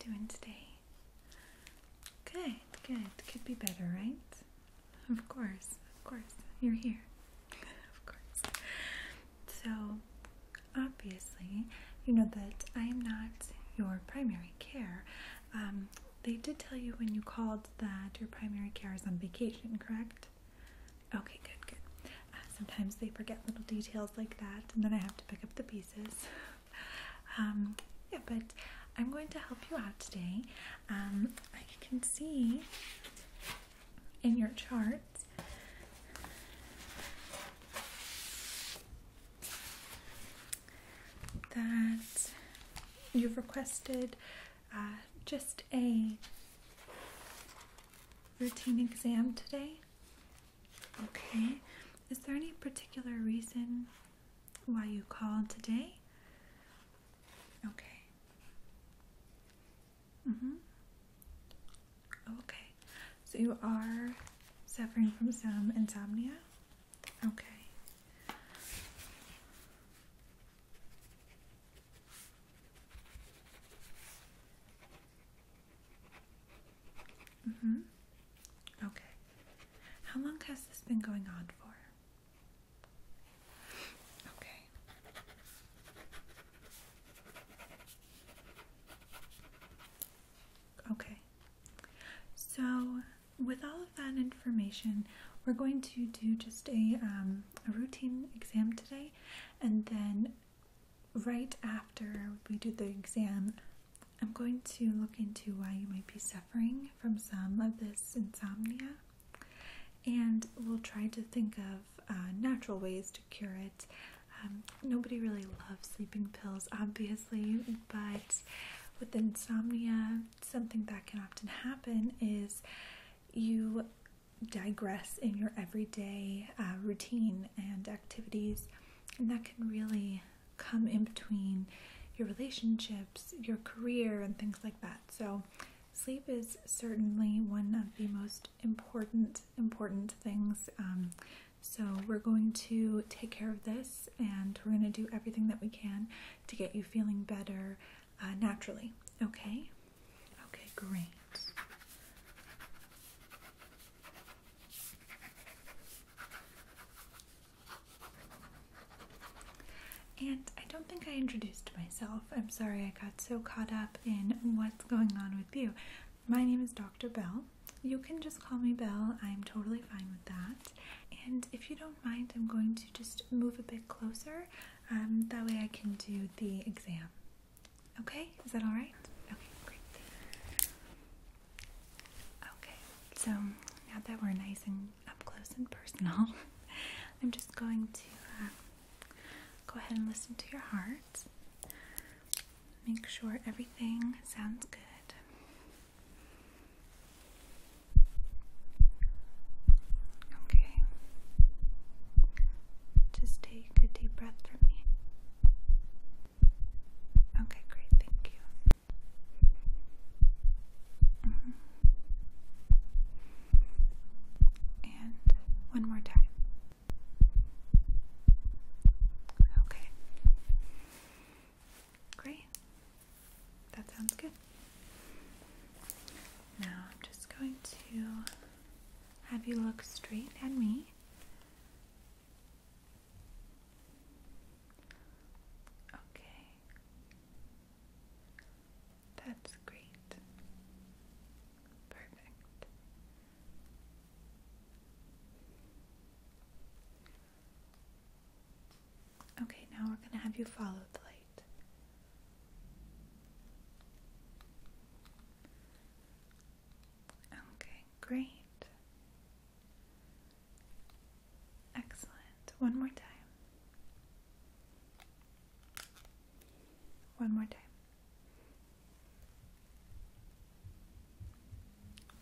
doing today? Good, good. Could be better, right? Of course. You're here. Of course. So, obviously, you know that I am not your primary care. They did tell you when you called that your primary care is on vacation, correct? Okay, good. Sometimes they forget little details like that, and then I have to pick up the pieces. Yeah, but I'm going to help you out today. I can see in your chart that you've requested just a routine exam today. Okay. Is there any particular reason why you called today? Okay. Okay. So you are suffering from some insomnia? Okay. Okay. How long has this been going on for? Okay. Okay. So, with all of that information, we're going to do just a routine exam today, and then right after we do the exam, I'm going to look into why you might be suffering from some of this insomnia, and we'll try to think of natural ways to cure it. Nobody really loves sleeping pills, obviously, but with insomnia, something that can often happen is you digress in your everyday routine and activities, and that can really come in between your relationships, your career, and things like that. So sleep is certainly one of the most important things. So we're going to take care of this, and we're going to do everything that we can to get you feeling better naturally. Okay? Okay, great. And I don't think I introduced myself. I'm sorry, I got so caught up in what's going on with you. My name is Dr. Belle. You can just call me Belle. I'm totally fine with that. And if you don't mind, I'm going to just move a bit closer. That way I can do the exam. Okay? Is that alright? Okay, great. Okay, so now that we're nice and up close and personal, I'm just going to go ahead and listen to your heart. Make sure everything sounds good. Okay. Just take a deep breath for me. Okay, great. Thank you. And one more time. Okay. Great. That sounds good. Now I'm just going to have you look straight at me. Okay. That's great. Perfect. Okay, now we're going to have you follow the light. Okay, great. Excellent. One more time. One more time.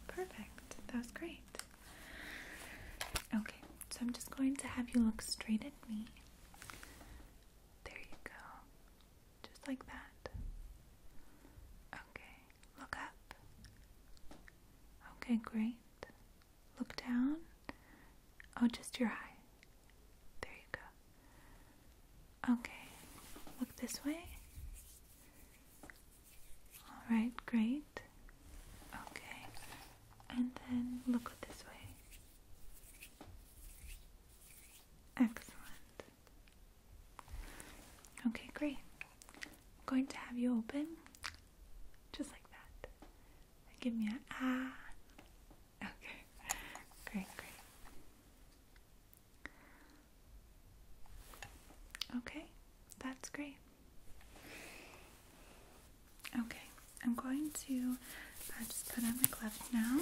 Perfect. That was great. Okay, so I'm just going to have you look straight at me. There you go. Just like that. Okay, look up. Okay, great. Look down. Oh, just your eye. There you go. Okay, look this way. Alright, great. Okay. And then look this way. Excellent. Okay, great. I'm going to have you open just like that. Give me a ah. Okay. Great. Okay, that's great. Okay, I'm going to just put on my gloves now.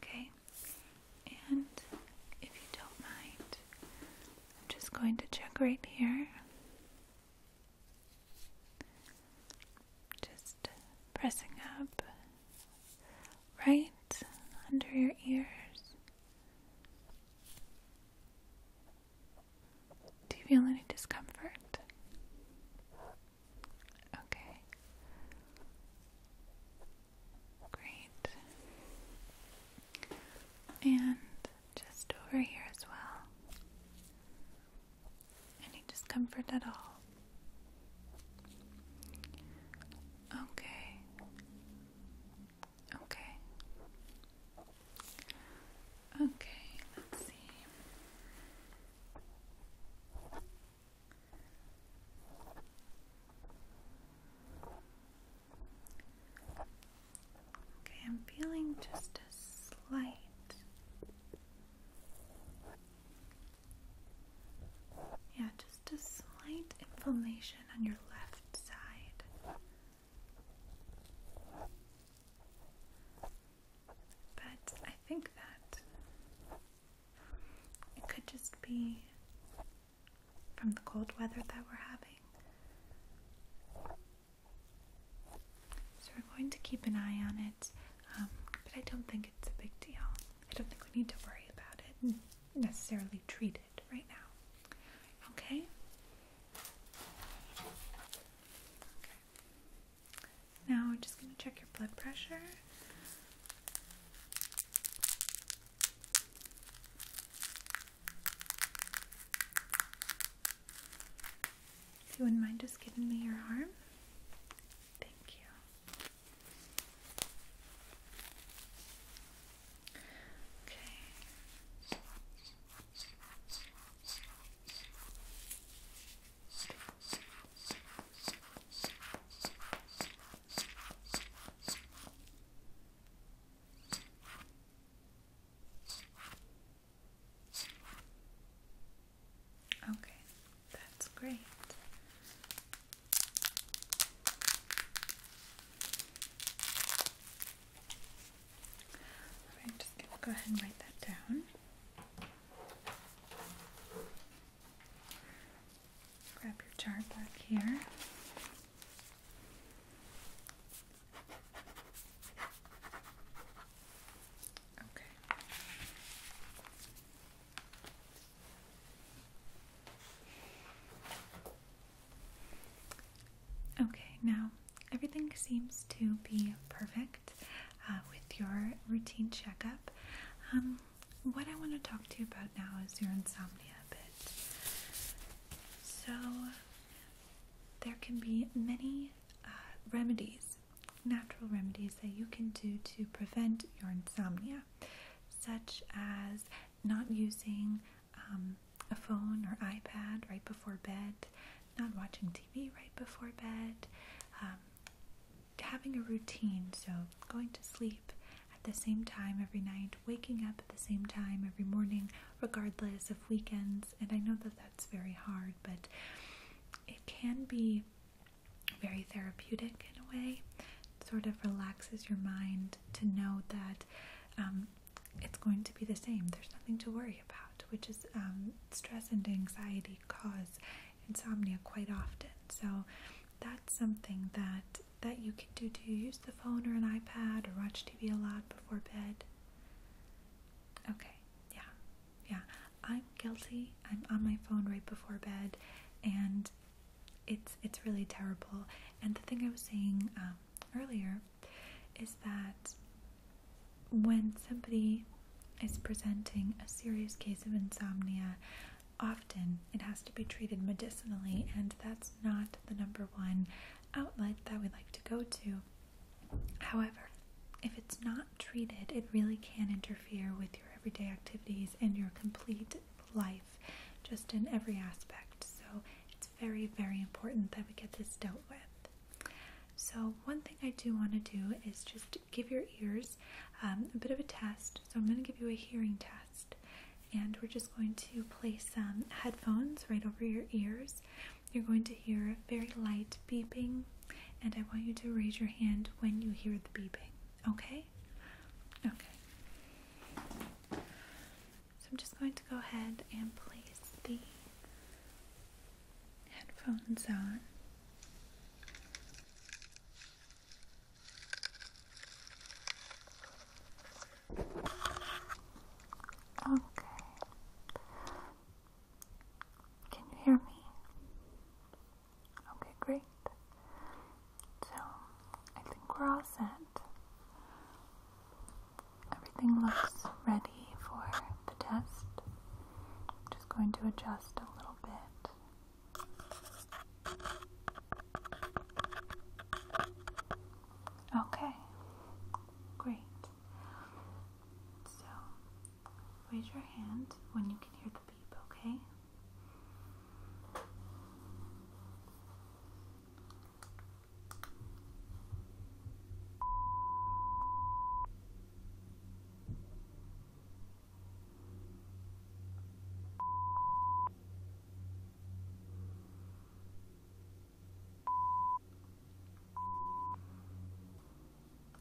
Okay, and if you don't mind, I'm just going to check right here. Just pressing up right under your ears. Do you feel any discomfort? Okay. Great. And just over here as well. Any discomfort at all? Okay. Okay, let's see. Okay, I'm feeling just a slight inflammation on your left side. But I think that it could just be from the cold weather that we're having. So we're going to keep an eye on it, but I don't think it's a big deal. I don't think we need to worry about it and necessarily treat it right now. Okay? Now we're just going to check your blood pressure. If you wouldn't mind just giving me your arm. Thank you. Okay. Okay, that's great. Alright, just gonna go ahead and write that down. Grab your chart back here. Okay. Okay, now everything seems to be perfect with your routine checkup. What I want to talk to you about now is your insomnia a bit. So, there can be many remedies, natural remedies that you can do to prevent your insomnia, such as not using a phone or iPad right before bed, not watching TV right before bed, having a routine, so going to sleep at the same time every night, waking up at the same time every morning, regardless of weekends. And I know that that's very hard, but it can be very therapeutic in a way. It sort of relaxes your mind to know that it's going to be the same. There's nothing to worry about, which is stress and anxiety cause insomnia quite often. So that's something that you can do. Do you use the phone or an iPad or watch TV a lot before bed? Okay, yeah. I'm guilty. I'm on my phone right before bed, and it's really terrible. And the thing I was saying earlier is that when somebody is presenting a serious case of insomnia, often it has to be treated medicinally, and that's not the number one outlet that we like to go to. However, if it's not treated, it really can interfere with your everyday activities and your complete life, just in every aspect. So it's very, very important that we get this dealt with. So one thing I do want to do is just give your ears a bit of a test. So I'm going to give you a hearing test, and we're just going to place some headphones right over your ears. You're going to hear very light beeping, and I want you to raise your hand when you hear the beeping. Okay? Okay. So I'm just going to go ahead and place the headphones on. Okay. Can you hear me? Okay, great. So, I think we're all set. Everything looks ready for the test. I'm just going to adjust a little bit. Okay, great. So, raise your hand when you can hear the beep, okay?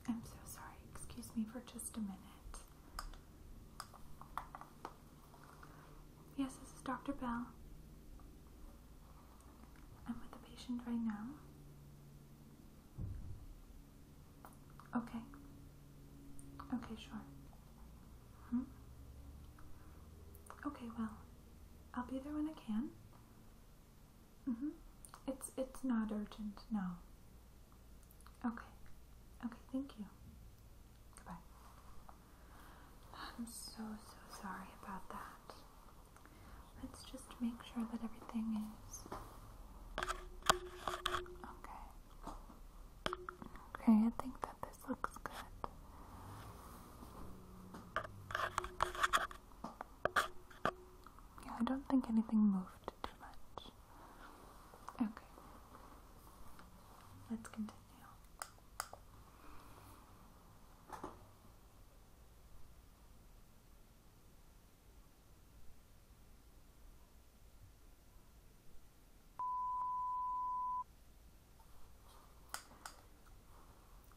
I'm so sorry. Excuse me for just a minute. Yes, this is Dr. Bell. I'm with the patient right now. Okay. Okay, sure. Okay, well, I'll be there when I can. It's not urgent, no. Okay. Okay, thank you. Goodbye. I'm so sorry about that. Let's just make sure that everything is okay. Okay, I think that this looks good. Yeah, I don't think anything moved too much. Okay. Let's continue.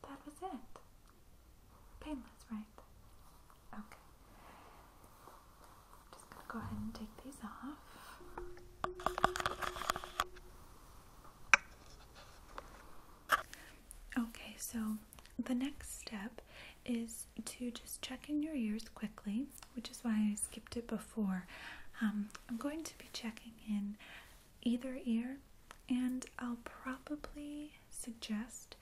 That was it. Painless, right? Okay. Just gonna go ahead and take these off. Okay, so the next step is to just check in your ears quickly, which is why I skipped it before. I'm going to be checking in either ear, and I'll probably suggest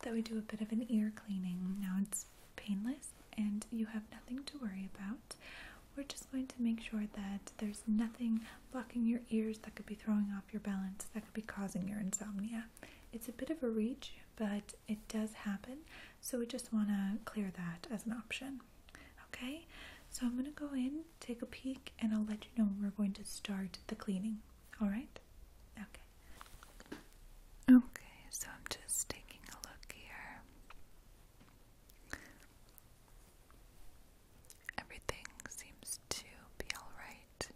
that we do a bit of an ear cleaning. Now, it's painless and you have nothing to worry about. We're just going to make sure that there's nothing blocking your ears that could be throwing off your balance, that could be causing your insomnia. It's a bit of a reach, but it does happen, so we just want to clear that as an option. Okay, so I'm going to go in, take a peek, and I'll let you know when we're going to start the cleaning. Alright? Okay. Okay, so I'm just taking a look here. Everything seems to be alright.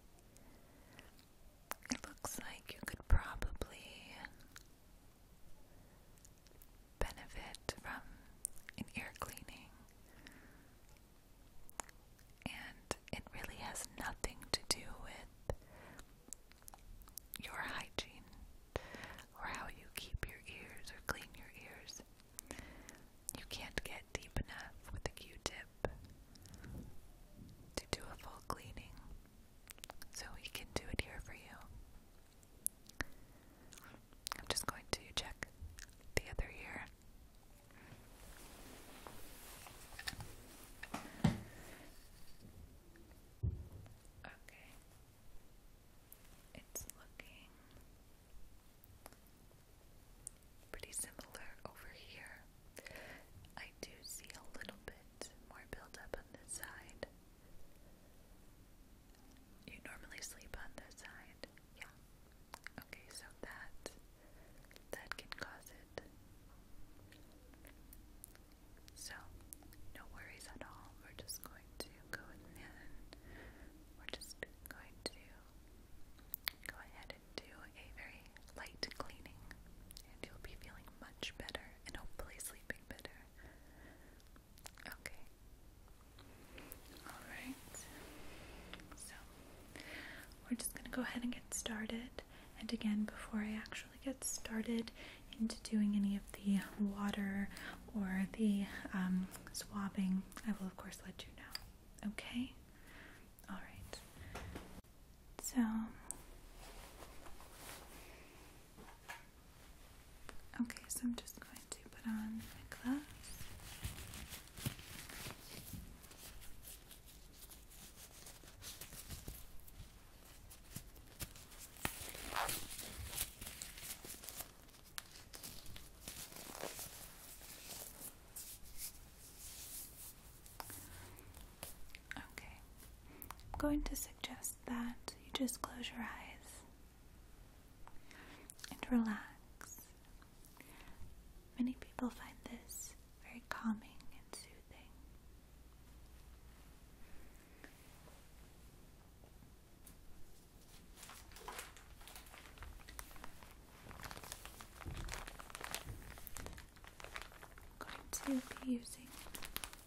It looks like you could probably benefit from an ear cleaning, and it really has nothing to do with your go ahead and get started. And again, before I actually get started into doing any of the water or the swabbing, I will of course let you know. Okay? Alright. So, okay, so I'm just going to put on my gloves. Okay, I'm going to suggest that you just close your eyes and relax. Many people find this very calming and soothing. I'm going to be using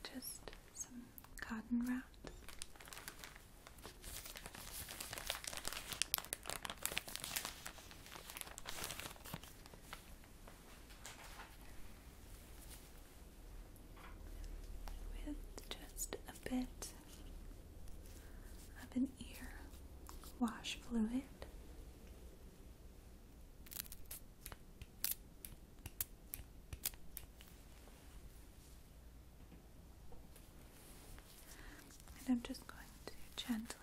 just some cotton wraps. With just a bit of an ear wash fluid. And I'm just going to gently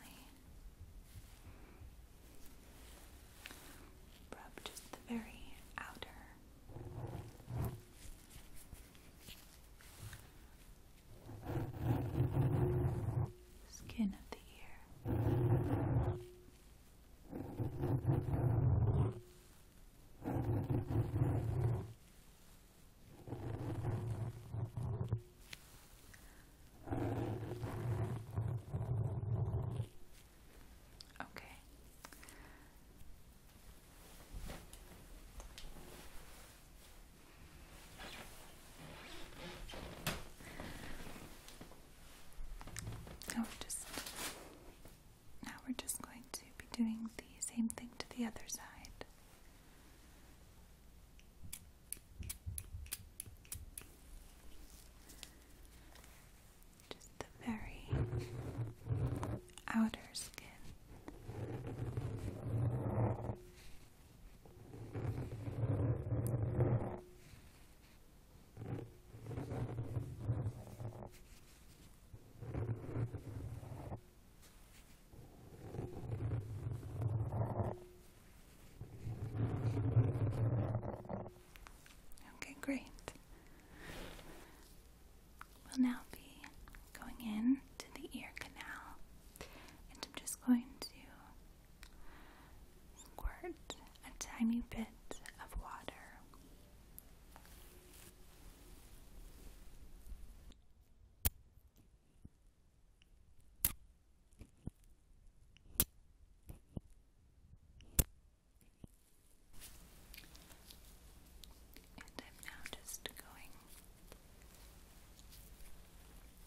rub just the very outer skin of the ear. Okay. Now we're just going to be doing the same thing to the other side. Just the very outer skin. Okay, great. We'll now be going in to the ear canal, and I'm just going to squirt a tiny bit of water. And I'm now just going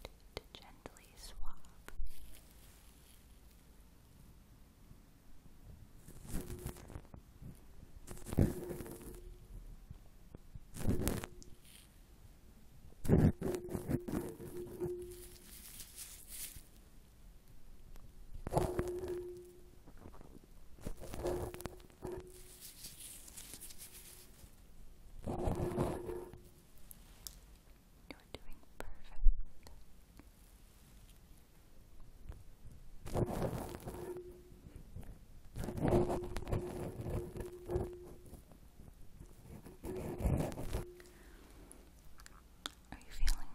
to gently swab. You're doing perfect. Are you feeling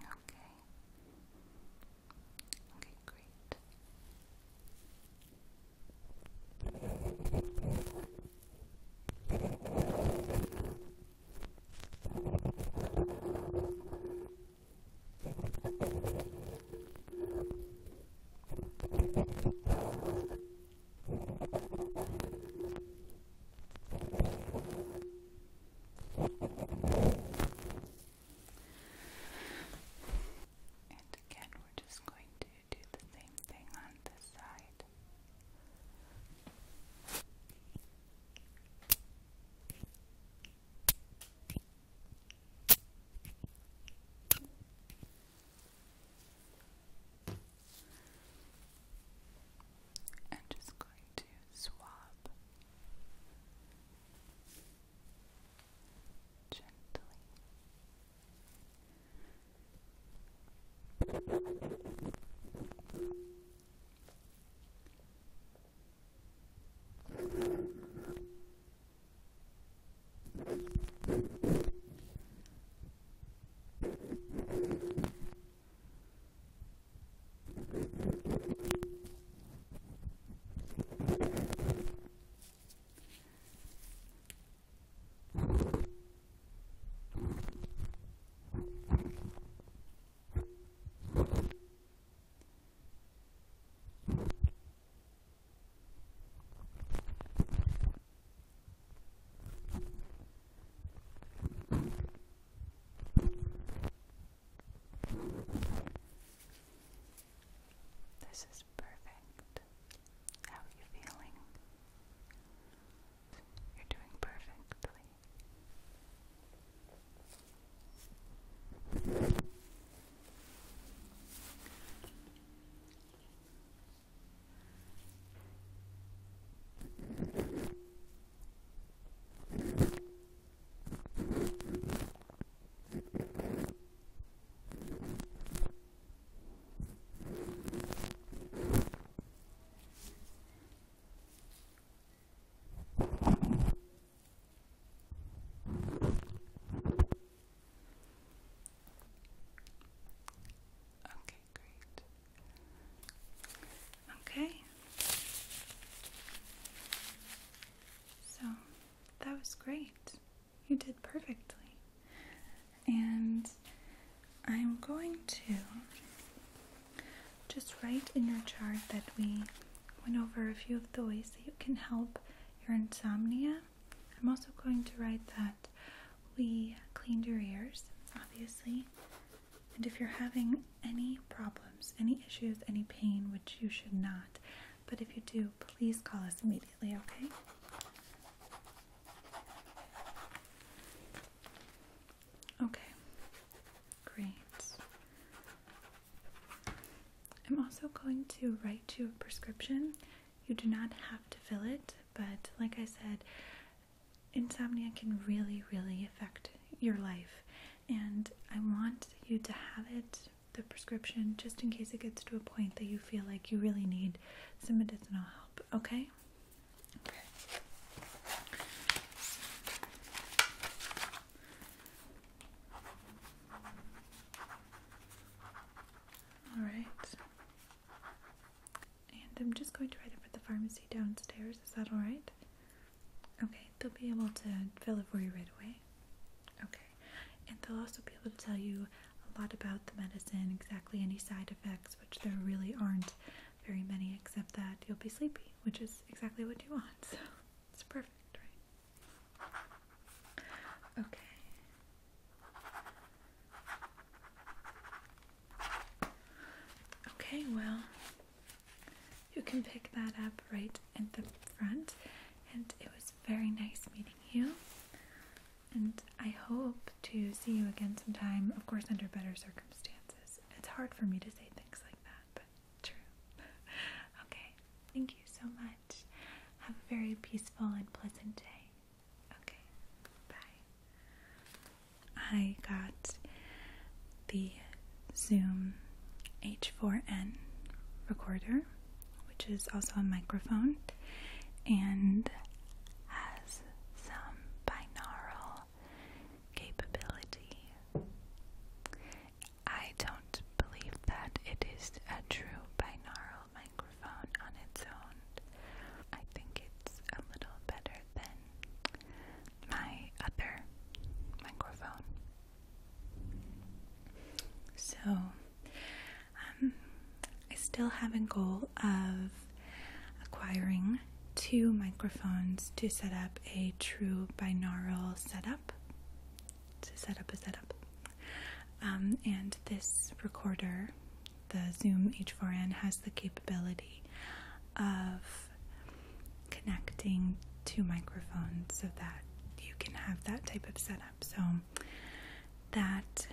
great. You did perfectly. And I'm going to just write in your chart that we went over a few of the ways that you can help your insomnia. I'm also going to write that we cleaned your ears, obviously. And if you're having any problems, any issues, any pain, which you should not, but if you do, please call us immediately, okay? Okay, great. I'm also going to write you a prescription. You do not have to fill it, but like I said, insomnia can really, really affect your life. And I want you to have it, the prescription, just in case it gets to a point that you feel like you really need some medicinal help, okay? Okay. Alright. And I'm just going to write it for the pharmacy downstairs. Is that alright? Okay, they'll be able to fill it for you right away. Okay. And they'll also be able to tell you a lot about the medicine, exactly any side effects, which there really aren't very many, except that you'll be sleepy, which is exactly what you want. So it's perfect, right? Okay. Okay, well, you can pick that up right in the front, and it was very nice meeting you, and I hope to see you again sometime, of course under better circumstances. It's hard for me to say things like that, but true. Okay, thank you so much. Have a very peaceful and pleasant day. Okay, bye. I got the Zoom H4n recorder, which is also a microphone, and has some binaural capability. I don't believe that it is a true binaural microphone on its own. I think it's a little better than my other microphone. So, I still have a goal of acquiring 2 microphones to set up a true binaural setup. To set up a setup. And this recorder, the Zoom H4n, has the capability of connecting 2 microphones so that you can have that type of setup. So that